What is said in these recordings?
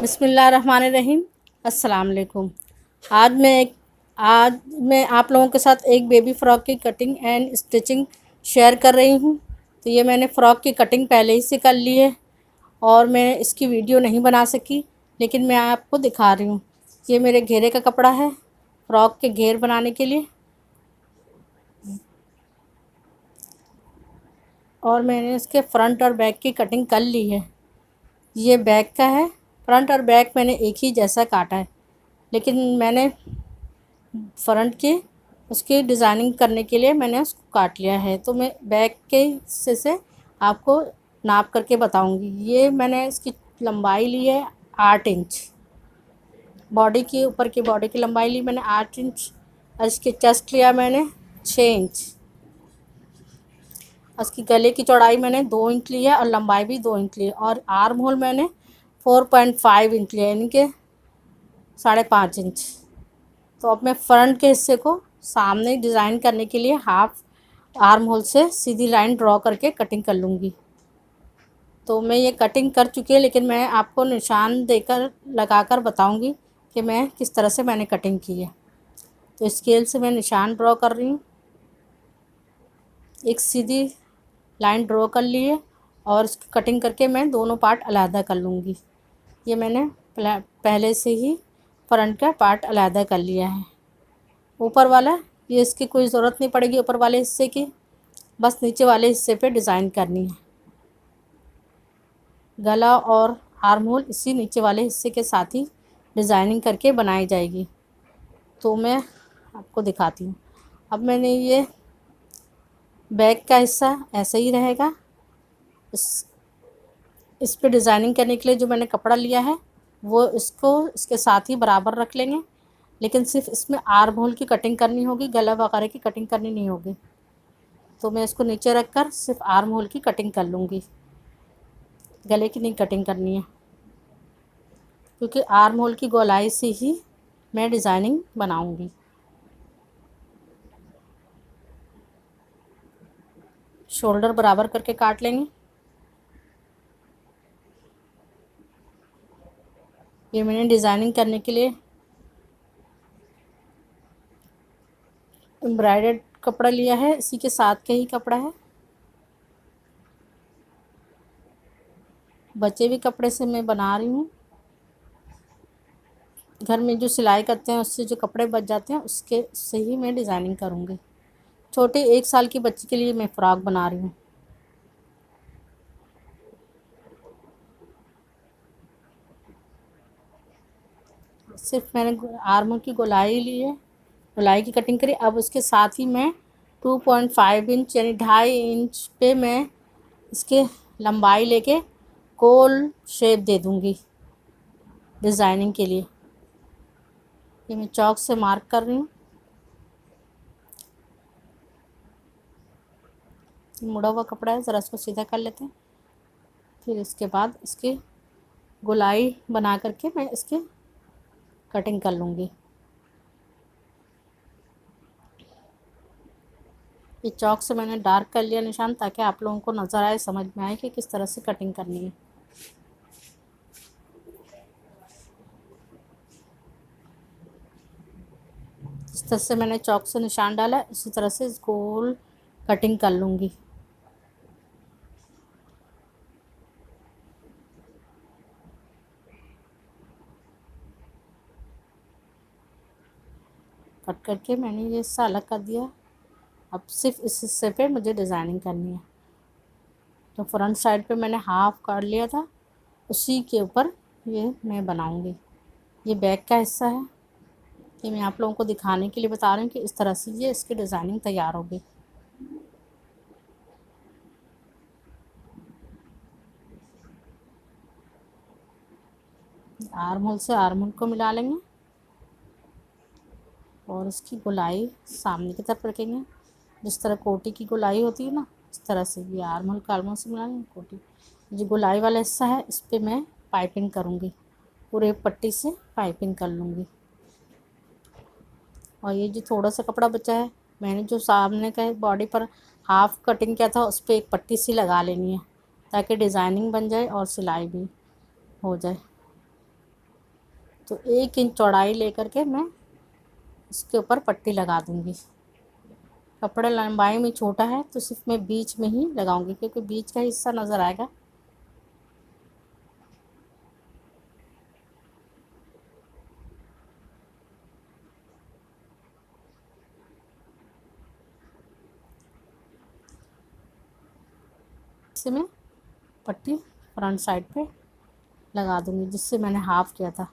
बिस्मिल्लाहिर्रहमानिर्रहीम। अस्सलाम वालेकुम। आज मैं आप लोगों के साथ एक बेबी फ़्रॉक की कटिंग एंड स्टिचिंग शेयर कर रही हूँ। तो ये मैंने फ़्रॉक की कटिंग पहले ही से कर ली है और मैं इसकी वीडियो नहीं बना सकी, लेकिन मैं आपको दिखा रही हूँ। ये मेरे घेरे का कपड़ा है फ़्रॉक के घेर बनाने के लिए, और मैंने इसके फ्रंट और बैक की कटिंग कर ली है। ये बैक का है। फ्रंट और बैक मैंने एक ही जैसा काटा है, लेकिन मैंने फ्रंट की उसकी डिज़ाइनिंग करने के लिए मैंने उसको काट लिया है। तो मैं बैक के हिस्से से आपको नाप करके बताऊंगी। ये मैंने इसकी लंबाई ली है 8 इंच। बॉडी की ऊपर की बॉडी की लंबाई ली मैंने 8 इंच, और इसके चेस्ट लिया मैंने 6 इंच। उसकी गले की चौड़ाई मैंने 2 इंच ली है और लंबाई भी 2 इंच ली है, और आर्म होल मैंने 4.5 इंच लिया, यानी कि 5.5 इंच। तो अब मैं फ्रंट के हिस्से को सामने डिज़ाइन करने के लिए हाफ आर्म होल से सीधी लाइन ड्रॉ करके कटिंग कर लूँगी। तो मैं ये कटिंग कर चुकी है, लेकिन मैं आपको निशान देकर लगाकर बताऊँगी कि मैं किस तरह से मैंने कटिंग की है। तो स्केल से मैं निशान ड्रॉ कर रही हूँ। एक सीधी लाइन ड्रॉ कर ली है और इसकी कटिंग करके मैं दोनों पार्ट अलहदा कर लूँगी। ये मैंने पहले से ही फ्रंट का पार्ट अलहदा कर लिया है। ऊपर वाला ये इसकी कोई ज़रूरत नहीं पड़ेगी ऊपर वाले हिस्से की, बस नीचे वाले हिस्से पे डिज़ाइन करनी है। गला और आर्म होल इसी नीचे वाले हिस्से के साथ ही डिज़ाइनिंग करके बनाई जाएगी। तो मैं आपको दिखाती हूँ। अब मैंने ये बैक का हिस्सा ऐसे ही रहेगा। इस पे डिज़ाइनिंग करने के लिए जो मैंने कपड़ा लिया है वो इसको इसके साथ ही बराबर रख लेंगे, लेकिन सिर्फ इसमें आर्म होल की कटिंग करनी होगी, गला वगैरह की कटिंग करनी नहीं होगी। तो मैं इसको नीचे रख कर सिर्फ आर्म होल की कटिंग कर लूँगी, गले की नहीं कटिंग करनी है, क्योंकि आर्म होल की गोलाई से ही मैं डिज़ाइनिंग बनाऊँगी। शोल्डर बराबर करके काट लेंगे। ये मैंने डिज़ाइनिंग करने के लिए एम्ब्रॉयडर्ड कपड़ा लिया है, इसी के साथ का ही कपड़ा है। बचे हुए कपड़े से मैं बना रही हूँ। घर में जो सिलाई करते हैं उससे जो कपड़े बच जाते हैं उसके से ही मैं डिज़ाइनिंग करूँगी। छोटे 1 साल की बच्ची के लिए मैं फ़्रॉक बना रही हूँ। सिर्फ मैंने आर्म की गोलाई ली है, गोलाई की कटिंग करी। अब उसके साथ ही मैं 2.5 इंच यानी 2.5 इंच पे मैं इसके लंबाई लेके गोल शेप दे दूँगी डिज़ाइनिंग के लिए। ये मैं चॉक से मार्क कर रही हूँ। मुड़ा हुआ कपड़ा है, ज़रा इसको सीधा कर लेते हैं। फिर इसके बाद इसकी गोलाई बना करके मैं इसकी कटिंग कर लूँगी। ये चॉक से मैंने डार्क कर लिया निशान, ताकि आप लोगों को नज़र आए, समझ में आए कि किस तरह से कटिंग करनी है। इस तरह से मैंने चॉक से निशान डाला, इसी तरह से इस गोल कटिंग कर लूँगी। कट करके मैंने ये हिस्सा अलग कर दिया। अब सिर्फ इस हिस्से पे मुझे डिज़ाइनिंग करनी है। तो फ्रंट साइड पे मैंने हाफ काट लिया था, उसी के ऊपर ये मैं बनाऊँगी। ये बैक का हिस्सा है। ये मैं आप लोगों को दिखाने के लिए बता रही हूँ कि इस तरह से ये इसकी डिज़ाइनिंग तैयार होगी। आर्म होल से आर्म होल को मिला लेंगे और इसकी गोलाई सामने की तरफ रखेंगे। जिस तरह कोटी की गोलाई होती है ना, इस तरह से ये आर्म होल का आर्म होल से मिला लेंगे। कोटी जो गोलाई वाला हिस्सा है इस पर मैं पाइपिंग करूँगी, पूरे पट्टी से पाइपिंग कर लूँगी। और ये जो थोड़ा सा कपड़ा बचा है, मैंने जो सामने का बॉडी पर हाफ कटिंग किया था उस पर एक पट्टी सी लगा लेनी है, ताकि डिज़ाइनिंग बन जाए और सिलाई भी हो जाए। तो 1 इंच चौड़ाई लेकर के मैं इसके ऊपर पट्टी लगा दूँगी। कपड़ा लंबाई में छोटा है तो सिर्फ मैं बीच में ही लगाऊंगी, क्योंकि बीच का हिस्सा नज़र आएगा। इसे मैं पट्टी फ्रंट साइड पे लगा दूंगी, जिससे मैंने हाफ किया था।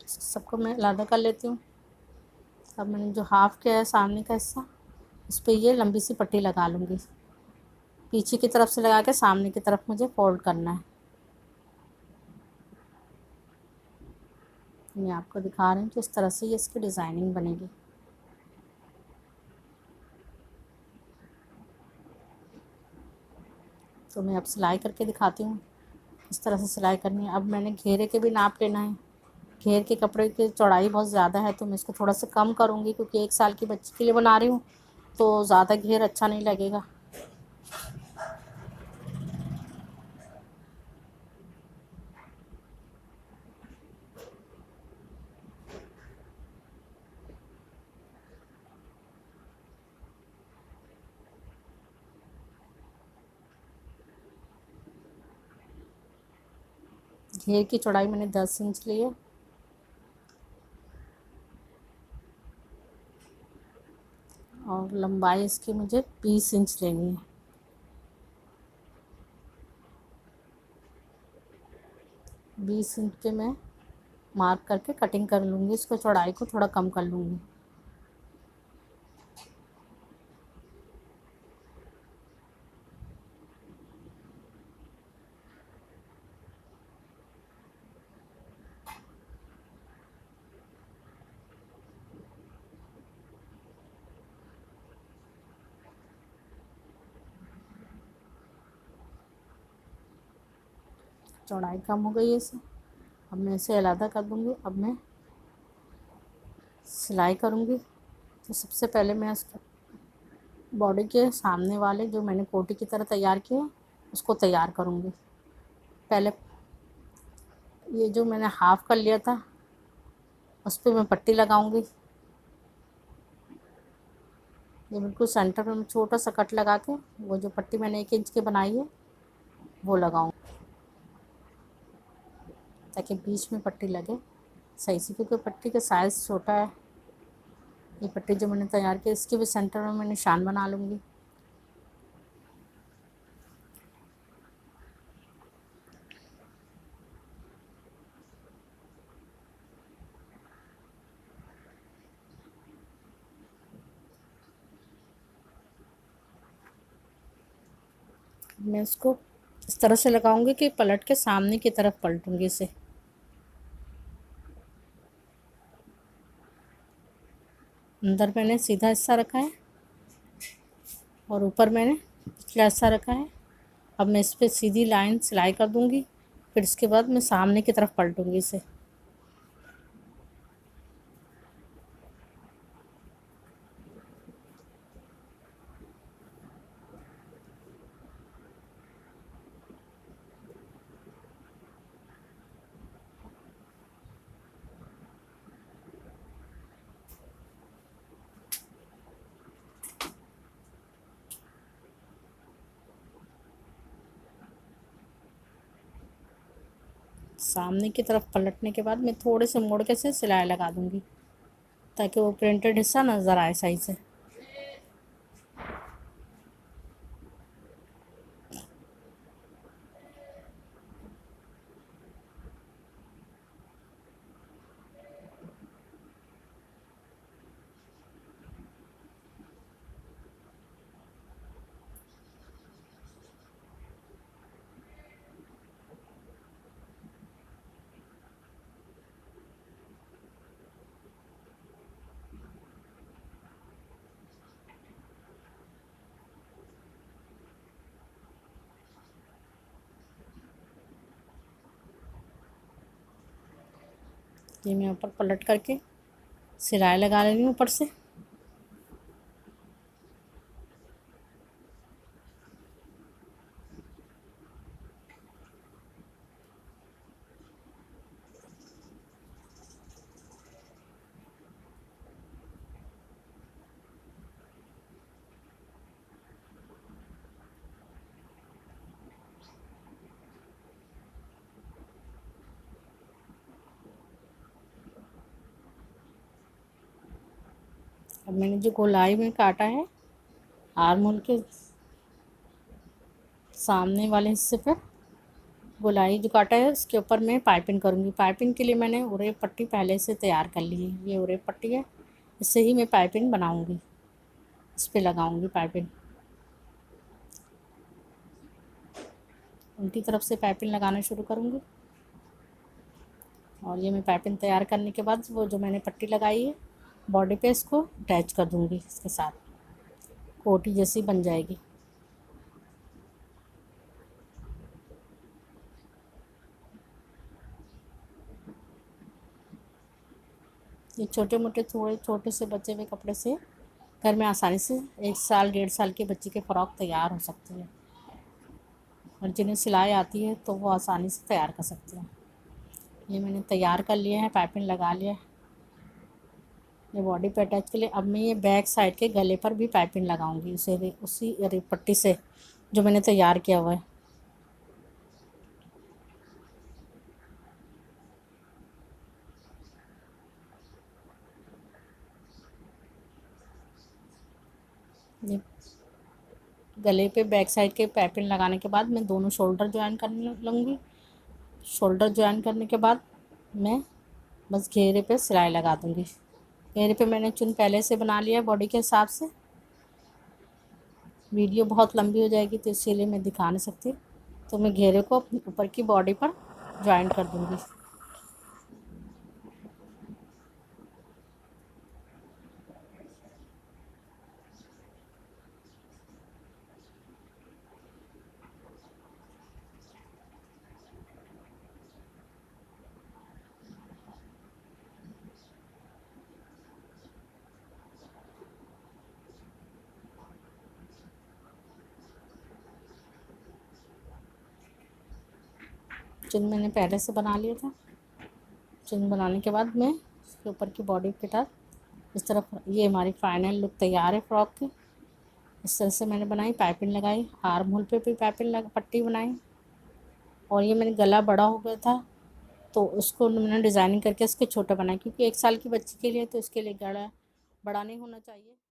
सबको मैं अलग कर लेती हूँ। अब मैंने जो हाफ किया है सामने का हिस्सा, उस पर ये लंबी सी पट्टी लगा लूँगी। पीछे की तरफ से लगा के सामने की तरफ मुझे फोल्ड करना है। मैं आपको दिखा रही हूँ कि इस तरह से ये इसकी डिज़ाइनिंग बनेगी। तो मैं अब सिलाई करके दिखाती हूँ इस तरह से सिलाई करनी है। अब मैंने घेरे के भी नाप लेना है। घेर के कपड़े की चौड़ाई बहुत ज़्यादा है तो मैं इसको थोड़ा सा कम करूँगी, क्योंकि 1 साल की बच्ची के लिए बना रही हूँ तो ज़्यादा घेर अच्छा नहीं लगेगा। घेर की चौड़ाई मैंने 10 इंच ली है। और लंबाई इसकी मुझे 20 इंच लेनी है। 20 इंच पे मैं मार्क करके कटिंग कर लूँगी। इसको चौड़ाई को थोड़ा कम कर लूँगी। चौड़ाई कम हो गई है इसे, अब मैं इसे अलग कर दूँगी। अब मैं सिलाई करूँगी। तो सबसे पहले मैं इसके बॉडी के सामने वाले जो मैंने कोटी की तरह तैयार किया उसको तैयार करूँगी। पहले ये जो मैंने हाफ़ कर लिया था उस पर मैं पट्टी लगाऊँगी। ये बिल्कुल सेंटर में छोटा सा कट लगा के वो जो पट्टी मैंने 1 इंच की बनाई है वो लगाऊँ, ताकि बीच में पट्टी लगे सही से, क्योंकि पट्टी का साइज़ छोटा है। ये पट्टी जो मैंने तैयार की इसके भी सेंटर में मैं निशान बना लूँगी। मैं इसको इस तरह से लगाऊंगी कि पलट के सामने की तरफ पलटूंगी इसे। अंदर मैंने सीधा हिस्सा रखा है और ऊपर मैंने पिछला हिस्सा रखा है। अब मैं इस पर सीधी लाइन सिलाई कर दूंगी, फिर इसके बाद मैं सामने की तरफ पलटूंगी इसे। सामने की तरफ पलटने के बाद मैं थोड़े से मोड़ के से सिलाई लगा दूंगी, ताकि वो प्रिंटेड हिस्सा नज़र आए सही से। ये मैं ऊपर पलट करके सिलाई लगा रही हूँ ऊपर से। अब मैंने जो गोलाई में काटा है आर्म होल के सामने वाले हिस्से पर गोलाई जो काटा है उसके ऊपर मैं पाइपिंग करूँगी। पाइपिंग के लिए मैंने उरे पट्टी पहले से तैयार कर ली है। ये उरे पट्टी है, इससे ही मैं पाइपिंग बनाऊँगी, इस पर लगाऊँगी पाइपिंग। उल्टी तरफ से पाइपिंग लगाना शुरू करूँगी। और ये मैं पाइपिंग तैयार करने के बाद वो जो मैंने पट्टी लगाई है बॉडी पे इसको अटैच कर दूँगी, इसके साथ कोटी जैसी बन जाएगी। ये छोटे मोटे थोड़े छोटे से बचे हुए कपड़े से घर में आसानी से 1 साल 1.5 साल के बच्चे के फ़्रॉक तैयार हो सकती है। और जिन्हें सिलाई आती है तो वो आसानी से तैयार कर सकते हैं। ये मैंने तैयार कर लिया है, पाइपिंग लगा लिया है ये बॉडी पे अटैच के लिए। अब मैं ये बैक साइड के गले पर भी पाइपिंग लगाऊंगी उसी पट्टी से जो मैंने तैयार किया हुआ है। ये गले पे बैक साइड के पाइपिंग लगाने के बाद मैं दोनों शोल्डर ज्वाइन करने लूँगी। शोल्डर ज्वाइन करने के बाद मैं बस घेरे पे सिलाई लगा दूँगी। घेरे पे मैंने चुन पहले से बना लिया बॉडी के हिसाब से। वीडियो बहुत लंबी हो जाएगी तो इसीलिए मैं दिखा नहीं सकती, तो मैं घेरे को अपनी ऊपर की बॉडी पर ज्वाइन कर दूँगी। चुन मैंने पहले से बना लिया था। चुन बनाने के बाद मैं उसके ऊपर की बॉडी के साथ इस तरफ, ये हमारी फाइनल लुक तैयार है फ्रॉक की। इस तरह से मैंने बनाई, पाइपिंग लगाई, आर्म होल पे भी पाइपिंग लगा, पट्टी बनाई। और ये मैंने गला बड़ा हो गया था तो उसको मैंने डिज़ाइनिंग करके इसके छोटा बनाया, क्योंकि 1 साल की बच्ची के लिए तो इसके लिए गला बड़ा नहीं होना चाहिए।